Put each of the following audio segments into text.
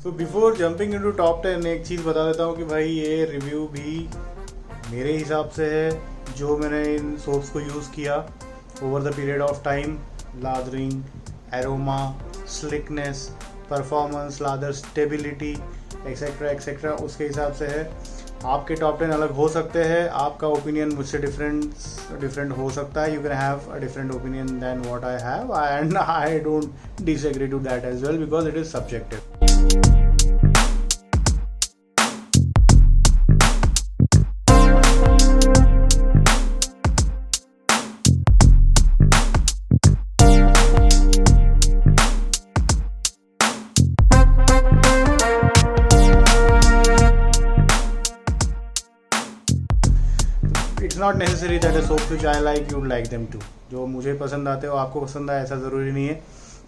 So before jumping into top 10 एक चीज़ बता देता हूँ कि भाई ये रिव्यू भी मेरे हिसाब से है जो मैंने इन सोप्स को यूज़ किया over the period of time. Lathering, aroma, slickness, performance, lather stability etcetera etcetera उसके हिसाब से है। आपके टॉप 10 अलग हो सकते हैं, आपका ओपिनियन मुझसे डिफरेंट हो सकता है। You can have a different opinion then what I have and I don't disagree to that as well because it is subjective. It's not necessary that a soaps which I like you like them too. जो मुझे पसंद आते हो आपको पसंद आए ऐसा ज़रूरी नहीं है।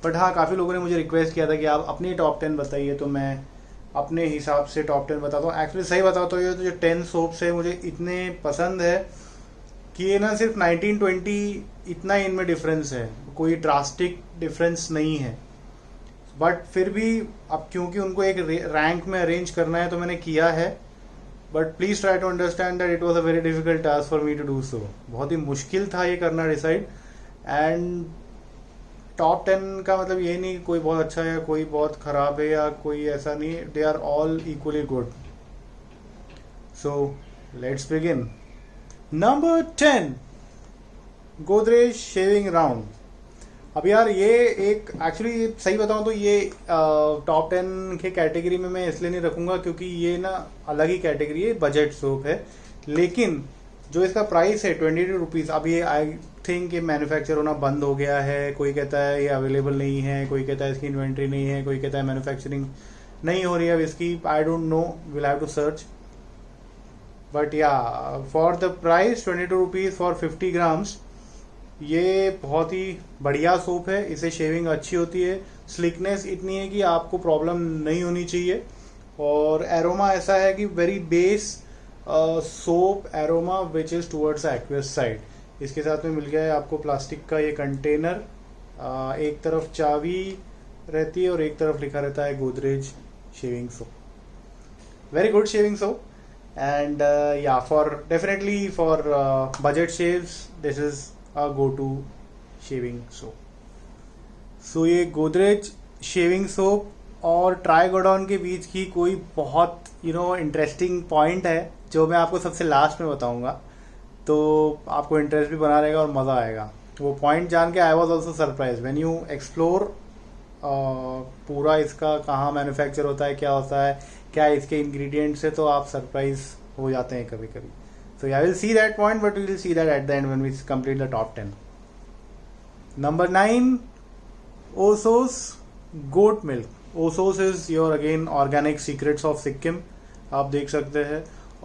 बट हाँ, काफ़ी लोगों ने मुझे रिक्वेस्ट किया था कि आप अपनी टॉप 10 बताइए, तो मैं अपने हिसाब से टॉप 10 बताता हूँ। एक्चुअली सही बताता हूँ, ये जो 10 सोप्स है मुझे इतने पसंद है कि ये ना सिर्फ 19-20 इतना ही इनमें डिफरेंस है, कोई ड्रास्टिक डिफरेंस नहीं है। बट फिर भी अब क्योंकि उनको एक रैंक में अरेंज करना है तो मैंने किया है। But please try to understand that it was a very difficult task for me to do so. बहुत ही मुश्किल था ये करना डिसाइड। एंड टॉप 10 का मतलब ये नहीं कोई बहुत अच्छा है, कोई बहुत ख़राब है या कोई ऐसा नहीं, they are all equally good. So let's begin. Number 10, Godrej shaving round. अब यार ये एक एक्चुअली सही बताऊं तो ये टॉप 10 के कैटेगरी में मैं इसलिए नहीं रखूंगा क्योंकि ये ना अलग ही कैटेगरी है, बजट सोप है। लेकिन जो इसका प्राइस है 22 रुपीज़, अब ये आई थिंक ये मैन्युफैक्चर होना बंद हो गया है। कोई कहता है ये अवेलेबल नहीं है, कोई कहता है इसकी इन्वेंट्री नहीं है, कोई कहता है मैन्युफैक्चरिंग नहीं हो रही है अब इसकी। I don't know, will have to search. But yeah for the price 22 rupees for 50 grams, ये बहुत ही बढ़िया सोप है। इसे शेविंग अच्छी होती है, स्लिकनेस इतनी है कि आपको प्रॉब्लम नहीं होनी चाहिए। और एरोमा ऐसा है कि very base soap aroma which is towards aqueous side. इसके साथ में मिल गया है आपको प्लास्टिक का ये कंटेनर। एक तरफ चाबी रहती है और एक तरफ लिखा रहता है Godrej shaving soap. Very good shaving soap and yeah for definitely for budget shaves this is a go-to shaving soap. So ये गोदरेज शेविंग सोप और ट्राइगोडॉन के बीच की कोई बहुत इंटरेस्टिंग पॉइंट है जो मैं आपको सबसे लास्ट में बताऊंगा, तो आपको इंटरेस्ट भी बना रहेगा और मज़ा आएगा। वो पॉइंट जान के I was also surprise when you explore पूरा इसका कहाँ मैन्युफैक्चर होता है, क्या होता है, क्या इसके इंग्रेडिएंट्स है, तो आप सरप्राइज हो जाते हैं कभी कभी। So yeah, I will see that point, but we will see that at the end when we complete the top 10. Number 9, Osos goat milk. Osos is your again organic secrets of Sikkim. आप देख सकते हैं।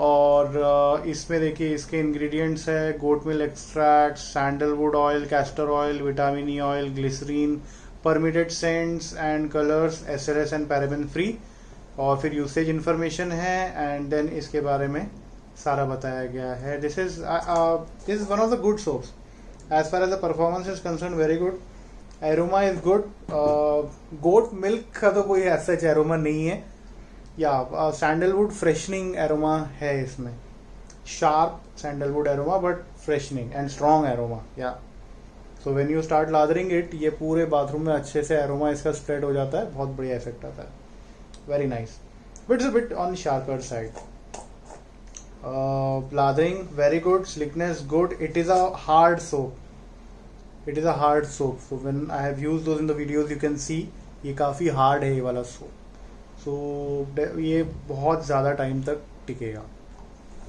और इसमें देखिए इसके ingredients है goat milk extract, sandalwood oil, castor oil, vitamin E oil, glycerine, permitted scents and colours, SLS and paraben free. और फिर यूसेज इन्फॉर्मेशन है एंड देन इसके बारे में सारा बताया गया है। This is one of the good soaps as far as the performance is concern, very good. Aroma is good. Goat milk का तो कोई ऐसा एरोमा नहीं है, या सैंडलवुड फ्रेशनिंग एरोमा है इसमें, sharp sandalwood aroma but freshening and strong aroma. Yeah so when you start lathering it, ये पूरे बाथरूम में अच्छे से एरोमा इसका स्प्रेड हो जाता है, बहुत बढ़िया इफेक्ट आता है, very nice. But it's a bit on sharper side. Lathering very good, slickness good. It is a hard soap. So when I have used those in the videos, you can see ये काफ़ी hard है ये वाला soap. So ये बहुत ज़्यादा time तक टिकेगा।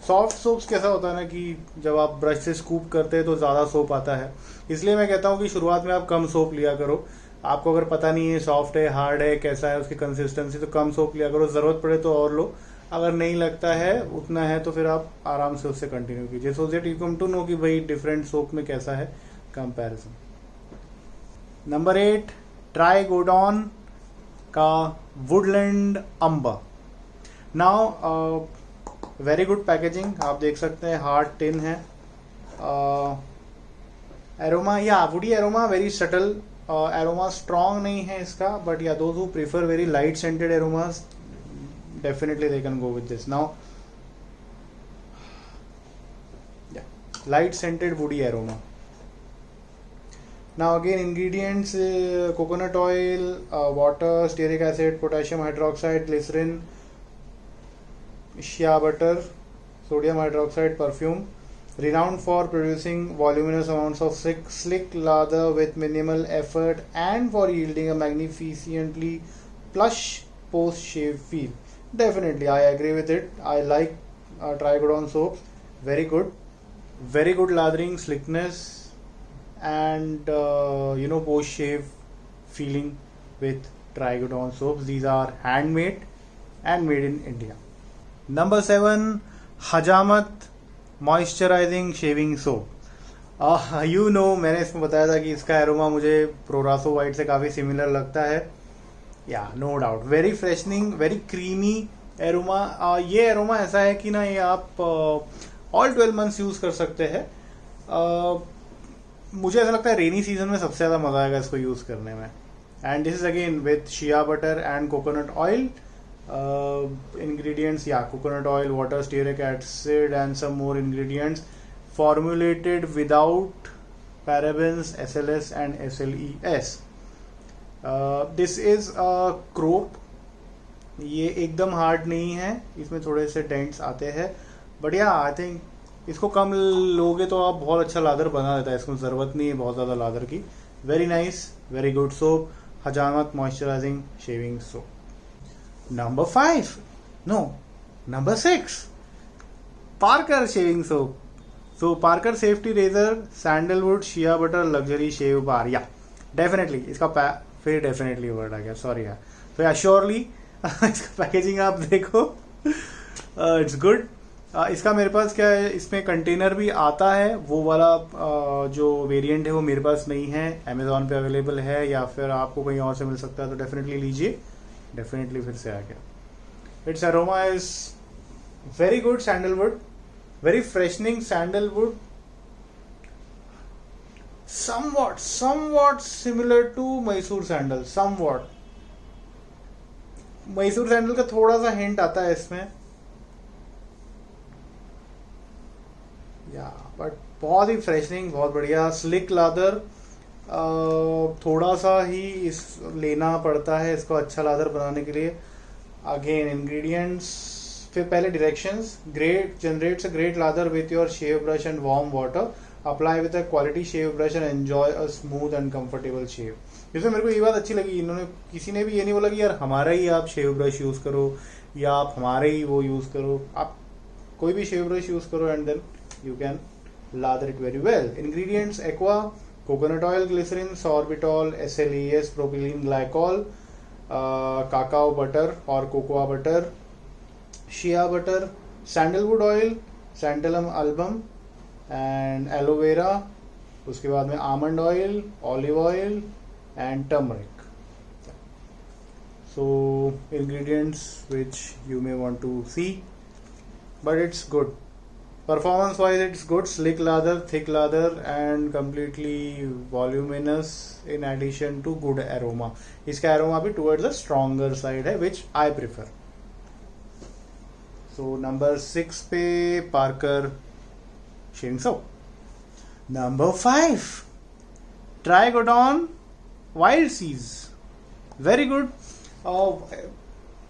सॉफ्ट सोप्स कैसा होता है ना कि जब आप ब्रश से स्कूप करते हैं तो ज़्यादा सोप आता है, इसलिए मैं कहता हूँ कि शुरुआत में आप कम सोप लिया करो। आपको अगर पता नहीं है सॉफ्ट है हार्ड है कैसा है उसकी कंसिस्टेंसी, तो कम सोप लिया करो, ज़रूरत पड़े तो और लो, अगर नहीं लगता है उतना है तो फिर आप आराम से उससे कंटिन्यू कीजिए। So that you come to know कि भाई डिफरेंट सोप में कैसा है कंपैरिजन। नंबर 8, ट्राइगोडॉन का woodland amber. Now very good packaging, आप देख सकते हैं, हार्ड टिन है। Aroma yeah woody aroma, very subtle aroma strong नहीं है इसका, but yeah those who prefer very light scented aromas, definitely they can go with this. Now light scented woody aroma. Now again ingredients, coconut oil, water, stearic acid, potassium hydroxide, glycerin, shea butter, sodium hydroxide, perfume. Renowned for producing voluminous amounts of slick lather with minimal effort and for yielding a magnificently plush post shave feel. Definitely I agree with it. I like Trigodon soaps. Very good lathering, slickness, and post shave feeling with Trigodon soaps. These are handmade and made in India. Number 7, Hajamat Moisturizing Shaving Soap. मैंने इसमें बताया था कि इसका aroma मुझे प्रोरासो white से काफ़ी similar लगता है. Yeah no doubt, very freshening, very creamy aroma. ये एरोमा ऐसा है कि ना, ये आप ऑल 12 मंथ्स यूज़ कर सकते हैं. मुझे ऐसा लगता है रेनी सीजन में सबसे ज़्यादा मज़ा आएगा इसको यूज़ करने में. And this is again with shea butter and coconut oil. Ingredients, coconut oil, water, stearic acid, and some more ingredients, formulated without parabens, SLS and SLES. This is a crop. ये एकदम hard नहीं है, इसमें थोड़े से dents आते हैं, but I think इसको कम लोगे तो आप बहुत अच्छा लादर बना देता है. इसको ज़रूरत नहीं है बहुत ज़्यादा लादर की. Very nice, very good soap, Hajamat moisturising shaving soap. Number 5, no, number 6, Parker shaving soap. So Parker safety razor, sandalwood, shea butter, luxury shave bar. Yeah, definitely. इसका फिर definitely वर्ड आ गया, सॉरी यार. तो या श्योरली इसका packaging आप देखो, it's good. इसका मेरे पास क्या है, इसमें कंटेनर भी आता है. वो वाला जो वेरिएंट है वो मेरे पास नहीं है. अमेजोन पे अवेलेबल है या फिर आपको कहीं और से मिल सकता है, तो डेफिनेटली लीजिए. डेफिनेटली फिर से आ गया. It's aroma is very good. Sandalwood, very freshening sandalwood, somewhat similar to Mysore sandal. Mysore sandal का थोड़ा सा हिंट आता है इसमें, बट बहुत ही फ्रेशनिंग, बहुत बढ़िया. स्लिक लादर, थोड़ा सा ही इस लेना पड़ता है इसको अच्छा लादर बनाने के लिए. अगेन इंग्रेडिएंट्स, फिर पहले directions. Generates a great lather with your shave brush and warm water. Apply with a quality shave brush and enjoy a smooth and comfortable shave. इसमें मेरे को ये बात अच्छी लगी, इन्होंने किसी ने भी ये नहीं बोला कि यार हमारा ही आप शेव ब्रश यूज करो या आप हमारे ही वो यूज करो. आप कोई भी शेव ब्रश यूज करो and then you can lather it very well. Ingredients: aqua, coconut oil, glycerin, sorbitol, SLES, propylene glycol, cacao butter or cocoa butter, shea butter, sandalwood oil, santalum album and aloe vera. उसके बाद में almond oil, olive oil and turmeric. So ingredients which you may want to see, but it's good. Performance wise it's good. Slick lather, thick lather and completely voluminous in addition to good aroma. इसका aroma भी towards the stronger side है, which I prefer. So number 6 पे Parker shaving soap. Number 5, Trigodon Wild Seas. Very good.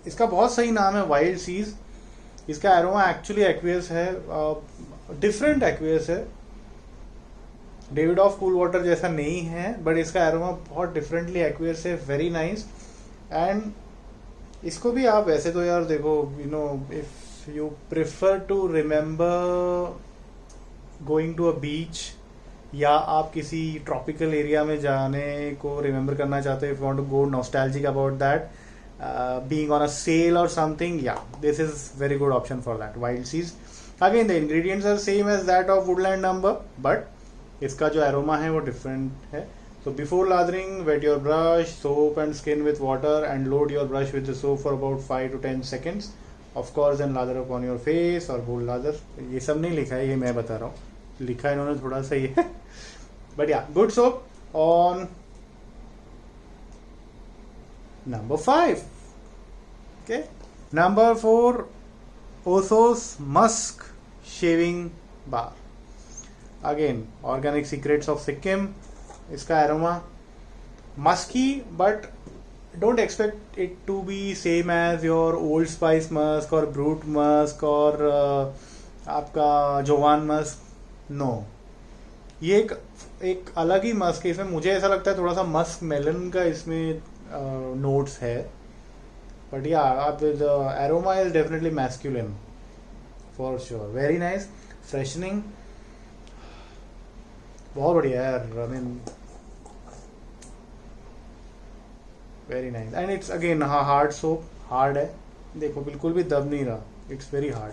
इसका बहुत सही नाम है Wild Seas. इसका एरोमा एक्चुअली एक्वियस है, डिफरेंट एक्वियस है. डेविड ऑफ कूल वाटर जैसा नहीं है, बट इसका एरोमा बहुत डिफरेंटली एक्वियस है. Very nice. एंड इसको भी आप वैसे तो यार देखो, if you prefer to remember going to a beach या आप किसी ट्रॉपिकल एरिया में जाने को रिमेम्बर करना चाहते हो, if you want to go nostalgic about that, being on a sale or something, this is very good option for that. Wild Seas. Again the ingredients are same as that of Woodland Number, but इसका जो aroma है वो different है. So before lathering, wet your brush, soap and skin with water and load your brush with the soap for about 5 to 10 seconds. Of course then lather upon your face or whole lather. ये सब नहीं लिखा है, ये मैं बता रहा हूँ. लिखा है इन्होंने थोड़ा सा ये but good soap on Number 5. Okay. Number 4, Osos Musk Shaving Bar. Again, Organic Secrets of Sikkim. इसका aroma musky, but don't expect it to be same as your Old Spice musk or Brute musk or आपका जोवान Musk. No, ये एक अलग ही Musk है. इसमें मुझे ऐसा लगता है थोड़ा सा मस्क मेलन का इसमें नोट्स है. But yeah the aroma is definitely masculine for sure. Very nice, freshening, बहुत बढ़िया यार. I mean very nice. And it's again hard soap. Hard है, देखो बिल्कुल भी दब नहीं रहा. It's very hard.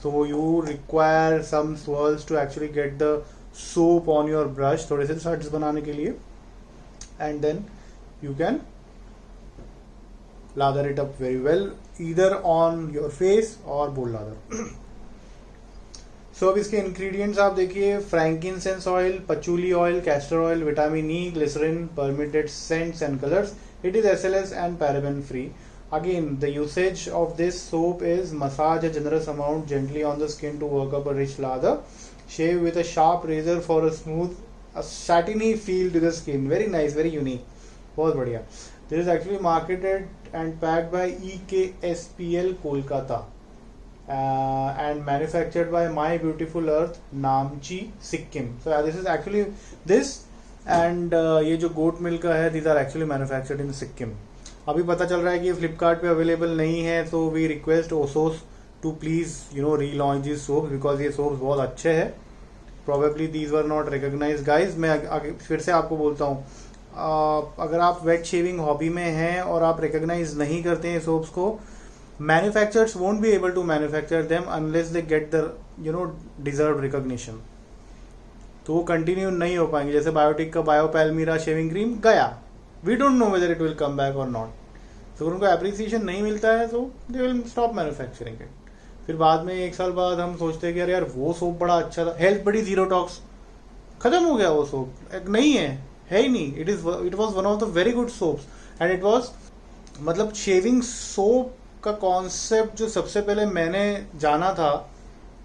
So you require some swirls to actually get the soap on your brush, थोड़े से सट्स बनाने के लिए. And then you can lather it up very well either on your face or bowl lather. So अब इसके ingredients आप देखिए. Frankincense oil, patchouli oil, castor oil, vitamin E, glycerine, permitted scents and colours. It is SLS and paraben free. Again, the usage of this soap is massage a generous amount gently on the skin to work up a rich lather. Shave with a sharp razor for a smooth, a satiny feel to the skin. Very nice, very unique. बहुत बढ़िया. This is actually marketed and packed by EKSPL Kolkata and manufactured by My Beautiful Earth, Namchi, Sikkim. So this is actually this and ये जो गोट milk का है, these are actually manufactured in Sikkim. अभी पता चल रहा है कि ये फ्लिपकार्ट पे अवेलेबल नहीं है. तो वी रिक्वेस्ट ओसोस to please relaunch this soaps because ये सोप्स बहुत अच्छे हैं. Probably these were not recognised guys. मैं फिर से आपको बोलता हूँ, अगर आप वेट शेविंग हॉबी में हैं और आप रिकॉग्नाइज नहीं करते हैं सोप्स को, manufacturers won't be able to manufacture them unless they get the deserve recognition. तो वो कंटिन्यू नहीं हो पाएंगे. जैसे बायोटिक का बायोपैल्मीरा शेविंग क्रीम गया, we don't know whether it will come back और नॉट. तो अगर उनको एप्रिसिएशन नहीं मिलता है तो they will stop manufacturing it. फिर बाद में 1 साल बाद हम सोचते हैं कि अरे यार वो सोप बड़ा अच्छा था, हेल्थ बड़ी जीरो टॉक्स, खत्म हो गया वो सोप, नहीं है ही नहीं. It was one of the very good soaps and it was मतलब शेविंग सोप का कॉन्सेप्ट जो सबसे पहले मैंने जाना था,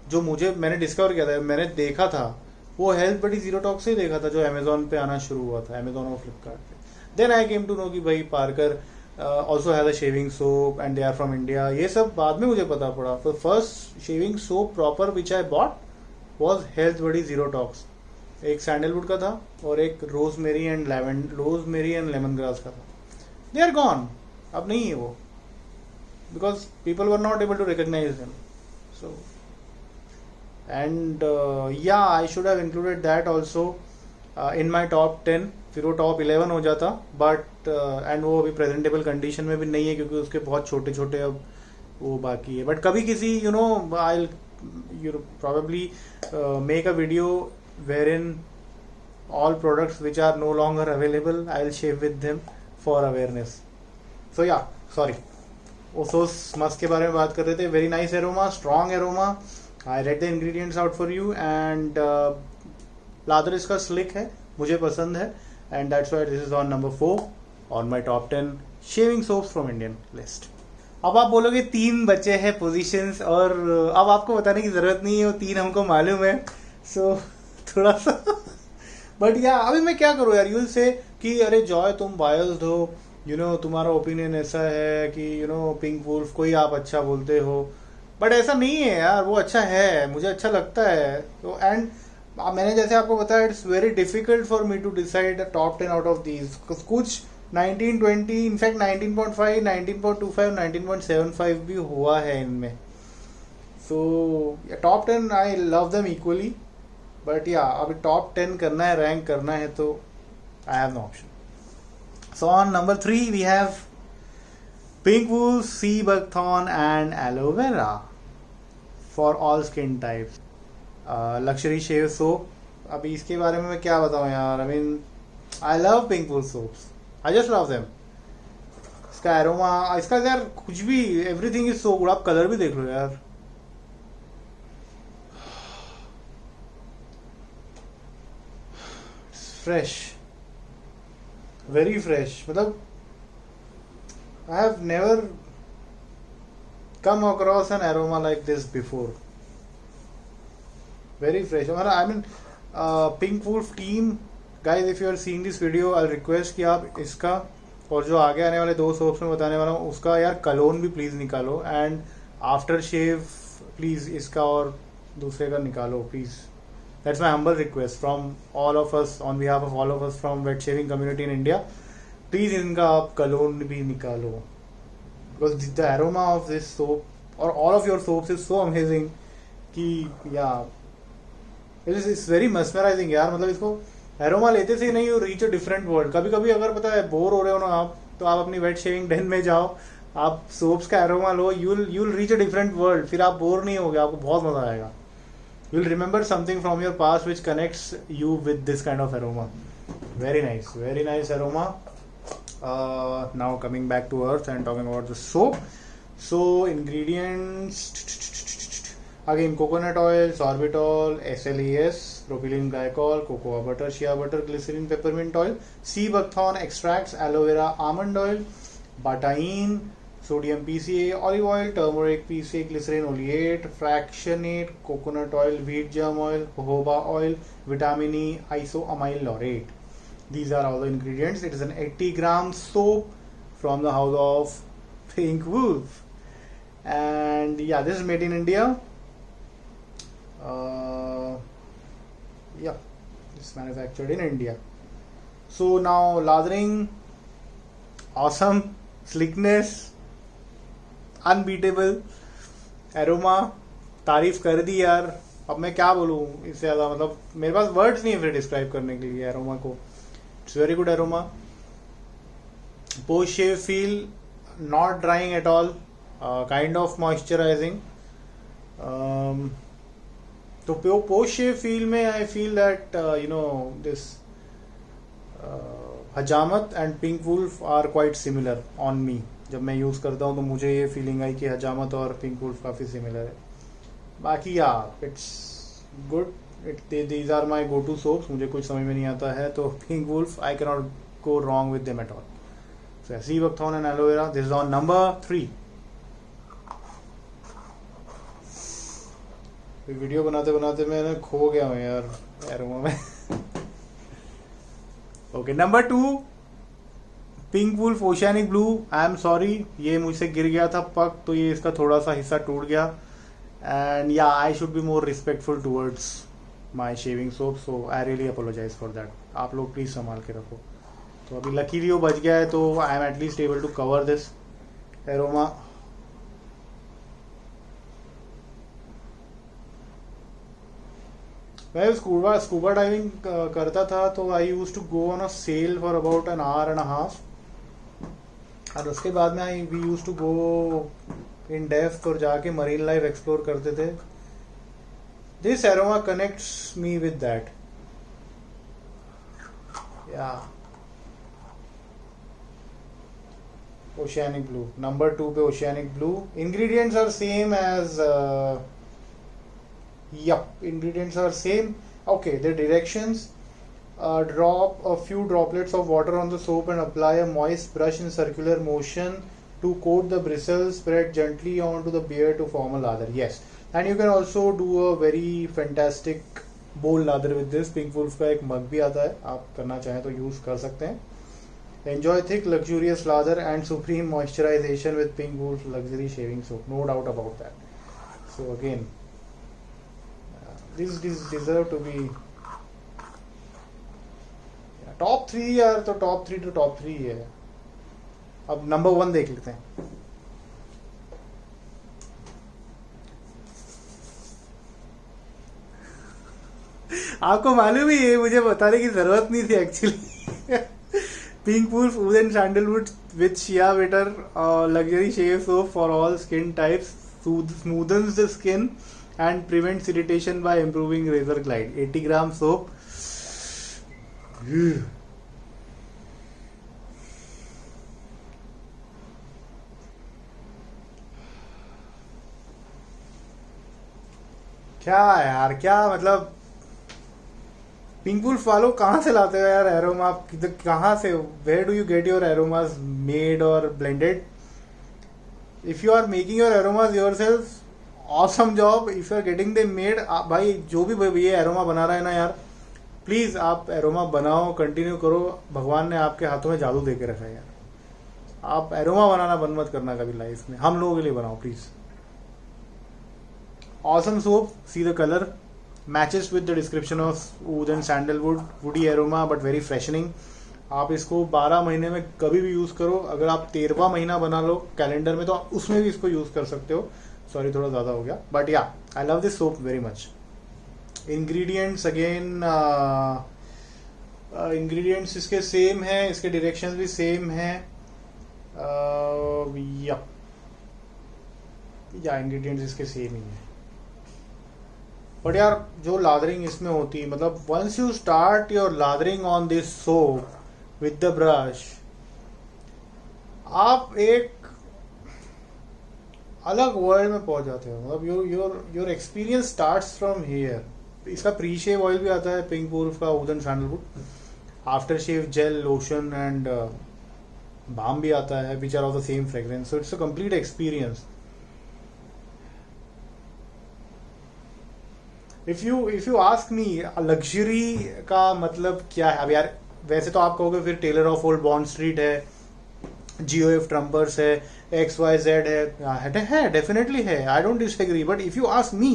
जो मैंने डिस्कवर किया था, मैंने देखा था, वो हेल्थ बड़ी जीरो टॉक से ही देखा था, जो अमेजोन पे आना शुरू हुआ था, अमेजोन और फ्लिपकार्ट पे. Then I came to know कि भाई Parker also has a shaving soap and they are from India. ये सब बाद में मुझे पता पड़ा. तो first shaving soap proper which I bought was health buddy zero tox. एक सैंडलवुड का था और एक रोजमेरी एंड लेमन ग्रास का था. They are gone. अब नहीं है वो, because people were not able to recognise them. So and I should have included that also in my top 10. फिर वो top 11 हो जाता, but and वो अभी presentable condition में भी नहीं है क्योंकि उसके बहुत छोटे छोटे अब वो बाकी है. But कभी किसी I'll probably make a video wherein all products which are no longer available I'll share with them for awareness. So yeah, sorry. ओसोस मस्क के बारे में बात कर रहे थे. Very nice aroma, strong aroma. I read the ingredients out for you and lather इसका slick है, मुझे पसंद है and that's why this is on number 4 on my top 10 shaving soaps from Indian list. अब आप बोलोगे 3 बचे हैं पोजीशंस और अब आपको बताने की जरूरत नहीं है, वो 3 हमको मालूम है. सो थोड़ा सा बट या अभी मैं क्या करूँ यार. यूल से कि अरे जॉय तुम बायस्ड हो, तुम्हारा ओपिनियन ऐसा है कि पिंक वुल्फ को ही आप अच्छा बोलते हो, बट ऐसा नहीं है यार. वो अच्छा है, मुझे अच्छा लगता है. तो एंड मैंने जैसे आपको बताया, it's very difficult for me to decide the top 10 out of these. कुछ 19, 20, इनफैक्ट 19.5, 19.25, 19.75 भी हुआ है इनमें. So top 10 I love them equally, but या अभी टॉप 10 करना है, रैंक करना है, तो I have no option. So on number 3 we have Pink Wolf, Sea Buckthorn and Aloe Vera for all skin types. Luxury shave soap. अभी इसके बारे में मैं क्या बताऊँ यार. I mean I love Pink Wolf soaps. I just love them. इसका aroma, इसका यार कुछ भी, everything is so good. आप कलर भी देख लो यार. It's fresh. Very fresh. मतलब I have never come across an aroma like this before. Very fresh. I mean, Pink Wolf team, guys, if you are seeing this video, I'll request कि आप इसका और जो आगे आने वाले 2 सोप्स में बताने वाला हूँ उसका यार कलोन भी प्लीज निकालो, एंड आफ्टर शेव प्लीज इसका और दूसरे का निकालो please. That's my humble request from all of us, on behalf of all of us from wet shaving community in India. Please इनका आप कलोन भी निकालो, because the aroma of this soap और all of your soaps is so amazing कि yeah it's very मस्मराइजिंग यार. मतलब इसको aroma लेते से नहीं, you reach a different world. कभी कभी अगर पता है बोर हो रहे हो ना आप, तो आप अपनी वेट शेविंग डेन में जाओ, आप सोप्स का एरोमा लो, you'll reach a different world. फिर आप बोर नहीं होगे, आपको बहुत मजा आएगा. You'll remember something from your past which connects you with this kind of aroma. Very nice aroma. Now coming back to earth and talking about the soap. So ingredients again: coconut oil, sorbitol, SLES, propylene glycol, cocoa butter, shea butter, glycerin, peppermint oil, sea buckthorn extracts, aloe vera, almond oil, betaine, sodium PCA, olive oil, turmeric PCA, glycerin oleate, fractionate coconut oil, wheat germ oil, jojoba oil, vitamin E, isoamyl laurate. These are all the ingredients. It is an 80-gram soap from the house of Pink Wolf, and yeah, this is made in India. Yeah, it's manufactured in India. So now lathering, awesome, slickness, unbeatable, aroma, तारीफ कर दी यार. अब मैं क्या बोलूँ इससे ज़्यादा, मतलब मेरे पास वर्ड्स नहीं है फिर डिस्क्राइब करने के लिए एरोमा को. It's very good aroma. Post shave feel not drying at all, kind of moisturizing. तो पोस्ट शेव फील में I feel that you know this हजामत and pink wolf are quite similar on me. जब मैं use करता हूँ तो मुझे ये फीलिंग आई कि हजामत और पिंक वुल्फ काफ़ी सिमिलर है. बाकी yeah it's good. These are my go to soaps. मुझे कुछ समझ में नहीं आता है तो Pink Wolf I can not go wrong with them at all. So sea buckthorn and aloe vera. This is on number 3. Video बनाते बनाते मैं खो गया हूँ यार एरोमा में. Okay, number 2 Pink Wolf oceanic blue. I am sorry, ये मुझसे गिर गया था पक, तो ये इसका थोड़ा सा हिस्सा टूट गया. And yeah I should be more respectful towards my shaving soap, so I really apologise for that. आप लोग प्लीज संभाल के रखो. तो अभी लकीली वो बच गया है, तो I am at least able to cover this aroma. मैं स्कूबा डाइविंग करता था तो I used to go on a sail for about an hour and half, और उसके बाद में we used to go in depth और जाके मरीन लाइफ एक्सप्लोर करते थे. This aroma connects me with that. या ओशियानिक ब्लू, नंबर 2 पे oceanic blue. Ingredients are same as ingredients are same. Okay, the directions: drop a few droplets of water on the soap and apply a moist brush in circular motion to coat the bristles. Spread gently onto the beard to form a lather. Yes, and you can also do a very fantastic bowl lather with this. Pink Wolf का एक मग भी आता है, आप करना चाहें तो use कर सकते हैं. Enjoy thick luxurious lather and supreme moisturization with Pink Wolf luxury shaving soap. No doubt about that. So again, these deserve to be top 3 यार. तो top 3 तो top 3 ही है. अब नंबर 1 देख लेते हैं. आपको मालूम ही है, मुझे बताने की जरूरत नहीं थी actually. Pink Wolf wooden sandalwood with shea butter luxury shave soap for all skin types. Smoothens the skin and prevents irritation by improving razor glide. 80-gram soap. क्या यार, क्या मतलब पिंक वुल्फ वालों कहाँ से लाते हो यार एरोमा? आप कहाँ से, where do you get your aromas made और blended? If you are making your aromas yourself, awesome job. If you are getting they made, भाई जो भी ये एरोमा बना रहा है ना यार, प्लीज आप एरोमा बनाओ, कंटिन्यू करो. भगवान ने आपके हाथों में जादू दे के रखा है यार. आप एरोमा बनाना बंद मत करना कभी लाइफ में. हम लोगों के लिए बनाओ please. Awesome soap, see the colour, matches with the description of oud and sandalwood. Woody aroma but very freshening. आप इसको 12 महीने में कभी भी यूज करो. अगर आप 13वां महीना बना लो कैलेंडर में तो आप उसमें भी इसको यूज कर सकते हो. सॉरी थोड़ा ज़्यादा हो गया, बट या I love this soap very much. Ingredients again, ingredients इसके सेम है, इसके डायरेक्शंस भी सेम है. या इंग्रेडिएंट्स इसके सेम ही है. बट यार जो लादरिंग इसमें होती है, मतलब once you start your lathering on this soap with the brush, आप एक अलग वर्ल्ड में पहुंच जाते हो. मतलब your experience starts from here. इसका प्री शेव ऑयल भी आता है पिंक वुल्फ का, oud and sandalwood. After shave gel, lotion and balm भी आता है, which are of the same fragrance. So it's a complete experience. If you ask me luxury का मतलब क्या है, अब यार वैसे तो आप कहोगे फिर Taylor of Old Bond Street है, GOF ट्रम्पर्स है, XYZ है, डेफिनेटली है. I don't disagree. But if you ask me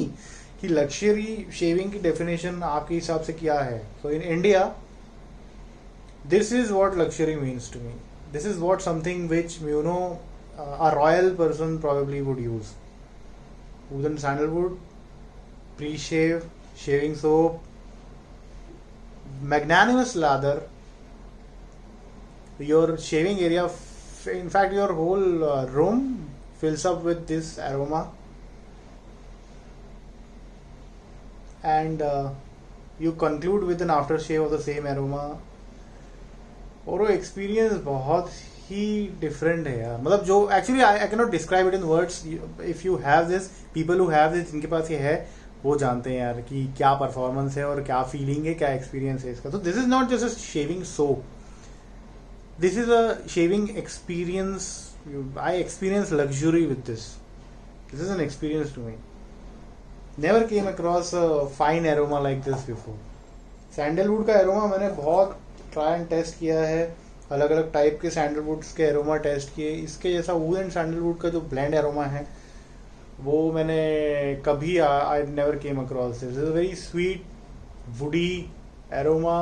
कि लग्जरी शेविंग की डेफिनेशन आपके हिसाब से क्या है, so in India this is what luxury means to me. This is what something which you know a royal person probably would use. Wood and sandalwood, pre-shave, shaving soap, magnanimous lather. Your shaving area, in fact your whole room fills up with this aroma, and you conclude with an aftershave of the same aroma. और वो experience बहुत ही different है यार. मतलब जो actually I can not describe it in words. If you have this, people who have this, जिनके पास ये है वो जानते हैं यार कि क्या परफॉर्मेंस है और क्या फीलिंग है, क्या एक्सपीरियंस है इसका. तो this is not just a shaving soap, this is a shaving experience. I experience luxury with this. This is an experience to me. Never came across a fine aroma like this before. Sandalwood का aroma मैंने बहुत try and test किया है. अलग अलग type के सैंडलवुड्स के aroma test किए. इसके जैसा वुड एंड सैंडलवुड का जो ब्लेंड एरोमा है वो मैंने कभी I never came across. This is a very sweet woody aroma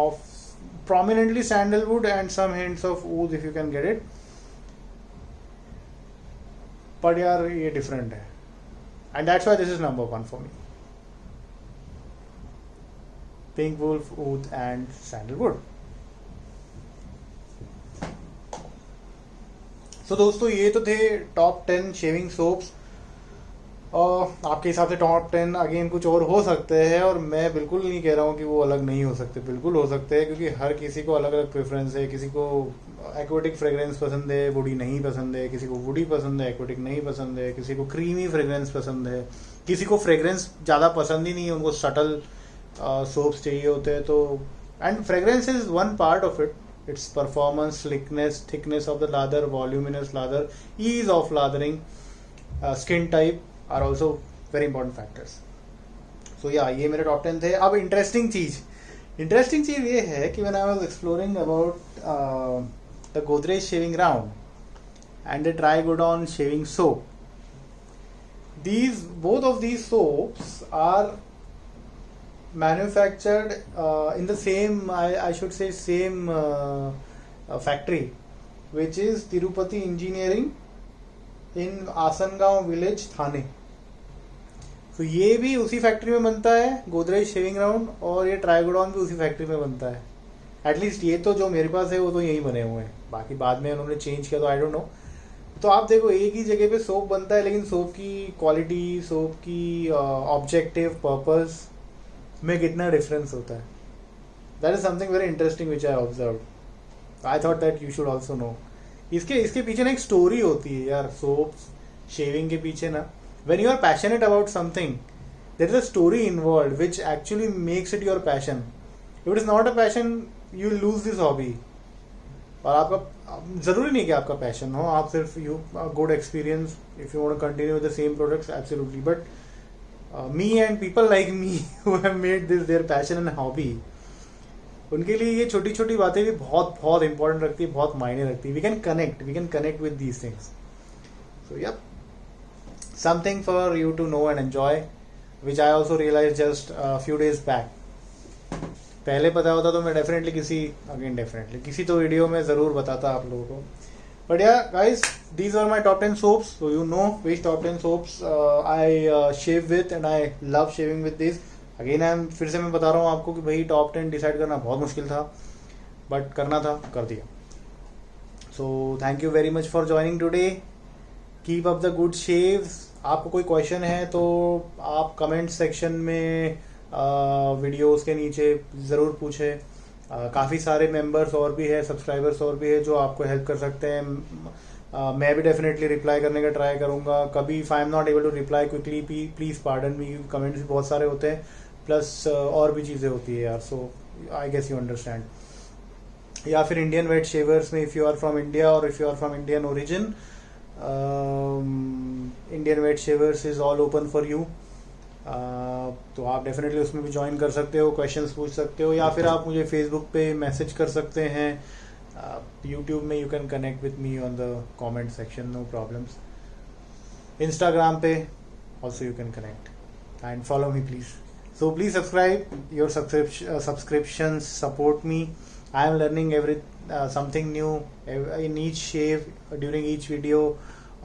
of prominently sandalwood and some hints of oud if you can get it. But यार ये different है, and that's why this is number 1 for me. Pink Wolf, oud and sandalwood. So दोस्तों ये तो थे top 10 shaving soaps. आपके हिसाब से टॉप 10 अगेन कुछ और हो सकते हैं, और मैं बिल्कुल नहीं कह रहा हूँ कि वो अलग नहीं हो सकते. बिल्कुल हो सकते हैं, क्योंकि हर किसी को अलग अलग प्रेफरेंस है. किसी को एक्वेटिक फ्रेग्रेंस पसंद है, वुडी नहीं पसंद है. किसी को वुडी पसंद है, एक्वेटिक नहीं पसंद है. किसी को क्रीमी फ्रेग्रेंस पसंद है. किसी को फ्रेग्रेंस ज़्यादा पसंद ही नहीं है, उनको सटल सोप्स चाहिए होते हैं. तो and fragrance is one part of it. It's performance, slickness, thickness of the lather, voluminous lather, ease of lathering, skin type are also very important factors. So yeah, ये मेरे टॉप 10 थे. अब interesting चीज़ ये है कि when I was exploring about the Godrej shaving round and the Trigodon shaving soap, both of these soaps are manufactured in the same, I should say same factory, which is Tirupati Engineering in Asangaon village, Thane. तो ये भी उसी factory में बनता है, Godrej shaving round, और ये ट्राइगोडॉन भी उसी फैक्ट्री में बनता है. एटलीस्ट ये तो जो मेरे पास है वो तो यही बने हुए हैं. बाकी बाद में उन्होंने चेंज किया तो आई डोंट नो. तो आप देखो एक ही जगह पे सोप बनता है, लेकिन सोप की क्वालिटी, सोप की ऑब्जेक्टिव पर्पस में कितना डिफरेंस होता है. That is something very interesting which I observe. I thought that you should also know. इसके पीछे ना एक स्टोरी होती है यार. सोप शेविंग के पीछे ना, when you are passionate about something, there is a story involved which actually makes it your passion. If it is not a passion, you will lose this hobby. और ज़रूरी नहीं कि आपका पैशन हो, आप सिर्फ you good experience if you want to continue with the same products absolutely, but me and people like me who have made this their passion and hobby, उनके लिए ये छोटी छोटी बातें भी बहुत बहुत इंपॉर्टेंट रखती है, बहुत मायने रखती है. We can connect with these things. So yup, something for you to know and enjoy, which I also realise just few days back. पहले पता होता तो मैं डेफिनेटली किसी तो वीडियो में ज़रूर बताता आप लोगों को. But yeah guys, these are my top 10 soaps, so you know which top 10 soaps I shave with, and I love shaving with these. Again फिर से मैं बता रहा हूँ आपको कि भाई टॉप 10 डिसाइड करना बहुत मुश्किल था, बट करना था, कर दिया. So thank you very much for joining today. Keep up the good shaves. आपको कोई क्वेश्चन है तो आप कमेंट सेक्शन में वीडियोस के नीचे ज़रूर पूछें. काफ़ी सारे मेंबर्स और भी है, सब्सक्राइबर्स और भी है जो आपको हेल्प कर सकते हैं. मैं भी डेफिनेटली रिप्लाई करने का ट्राई करूँगा. कभी if I am not able to reply quickly, please pardon me. Comments भी बहुत सारे होते हैं, प्लस और भी चीज़ें होती है यार. So I guess you understand. या फिर इंडियन वेट शेवर्स में, if you are from India और if you are from Indian origin, Indian wet shavers is all open for you. तो आप डेफिनेटली उसमें भी ज्वाइन कर सकते हो, क्वेश्चंस पूछ सकते हो, या फिर आप मुझे फेसबुक पे मैसेज कर सकते हैं. यूट्यूब में you can connect with me on the comment section, no problems. Instagram पे also you can connect and follow me please. So please subscribe. Your subscriptions support me. I am learning something new in each shave during each video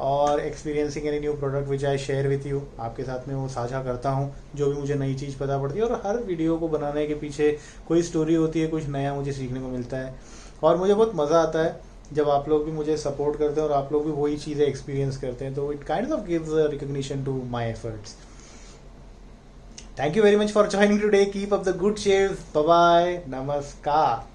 और experiencing any new product which I share with you. आपके साथ में वो साझा करता हूँ जो भी मुझे नई चीज़ पता पड़ती है. और हर वीडियो को बनाने के पीछे कोई स्टोरी होती है, कुछ नया मुझे सीखने को मिलता है, और मुझे बहुत मज़ा आता है जब आप लोग भी मुझे सपोर्ट करते हैं और आप लोग भी वही चीज़ें एक्सपीरियंस करते हैं. तो it kind of gives recognition to my efforts. Thank you very much for joining today. Keep up the good shaves. Bye bye. नमस्कार.